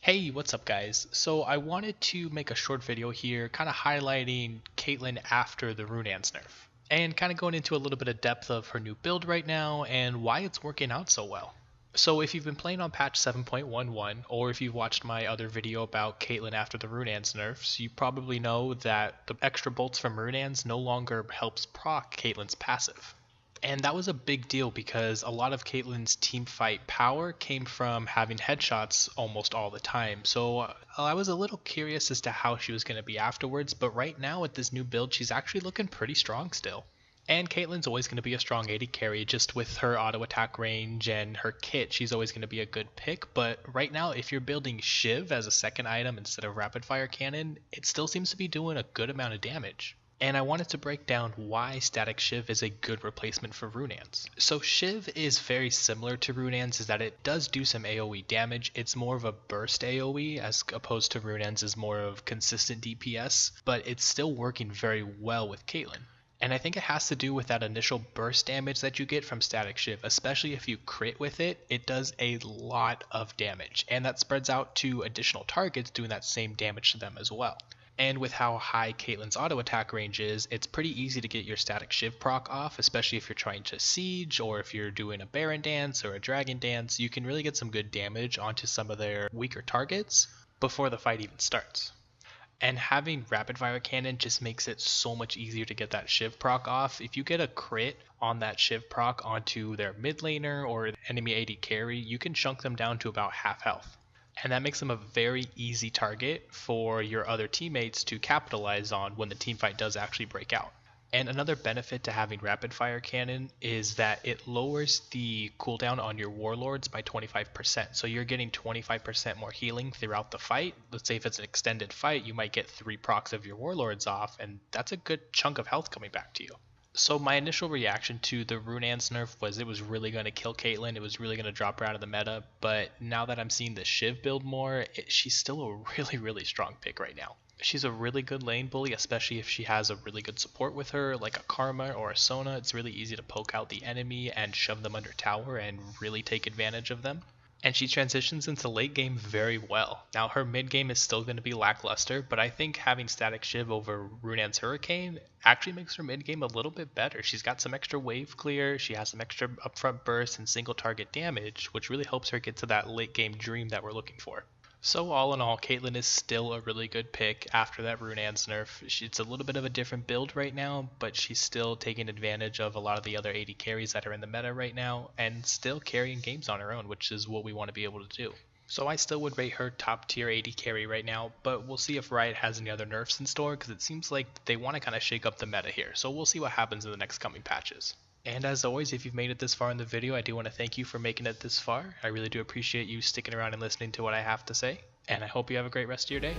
Hey, what's up guys? So I wanted to make a short video here kind of highlighting Caitlyn after the Runaan's nerf and kind of going into a little bit of depth of her new build right now and why it's working out so well. So if you've been playing on patch 7.11 or if you've watched my other video about Caitlyn after the Runaan's nerfs, you probably know that the extra bolts from Runaan's no longer helps proc Caitlyn's passive. And that was a big deal because a lot of Caitlyn's team fight power came from having headshots almost all the time. So I was a little curious as to how she was going to be afterwards, but right now with this new build, she's actually looking pretty strong still. And Caitlyn's always going to be a strong AD carry just with her auto attack range and her kit. She's always going to be a good pick, but right now if you're building Shiv as a second item instead of rapid fire cannon, it still seems to be doing a good amount of damage. And I wanted to break down why Static Shiv is a good replacement for Runaan's. So Shiv is very similar to Runaan's is that it does do some AoE damage. It's more of a burst AoE as opposed to Runaan's is more of consistent DPS, but it's still working very well with Caitlyn. And I think it has to do with that initial burst damage that you get from Static Shiv, especially if you crit with it. It does a lot of damage, and that spreads out to additional targets doing that same damage to them as well. And with how high Caitlyn's auto attack range is, it's pretty easy to get your Static Shiv proc off, especially if you're trying to siege or if you're doing a Baron dance or a Dragon dance. You can really get some good damage onto some of their weaker targets before the fight even starts. And having rapid fire cannon just makes it so much easier to get that Shiv proc off. If you get a crit on that Shiv proc onto their mid laner or enemy AD carry, you can chunk them down to about half health. And that makes them a very easy target for your other teammates to capitalize on when the teamfight does actually break out. And another benefit to having rapid fire cannon is that it lowers the cooldown on your warlords by 25%. So you're getting 25% more healing throughout the fight. Let's say if it's an extended fight, you might get 3 procs of your warlords off, and that's a good chunk of health coming back to you. So my initial reaction to the Runaan's nerf was it was really going to kill Caitlyn, it was really going to drop her out of the meta, but now that I'm seeing the Shiv build more, she's still a really strong pick right now. She's a really good lane bully, especially if she has a really good support with her, like a Karma or a Sona. It's really easy to poke out the enemy and shove them under tower and really take advantage of them. And she transitions into late game very well. Now her mid game is still going to be lackluster, but I think having Static Shiv over Runaan's Hurricane actually makes her mid game a little bit better. She's got some extra wave clear, she has some extra upfront burst and single target damage, which really helps her get to that late game dream that we're looking for. So all in all, Caitlyn is still a really good pick after that Runaan's nerf. It's a little bit of a different build right now, but she's still taking advantage of a lot of the other AD carries that are in the meta right now and still carrying games on her own, which is what we want to be able to do. So I still would rate her top tier AD carry right now, but we'll see if Riot has any other nerfs in store because it seems like they want to kind of shake up the meta here. So we'll see what happens in the next coming patches. And as always, if you've made it this far in the video, I do want to thank you for making it this far. I really do appreciate you sticking around and listening to what I have to say. And I hope you have a great rest of your day.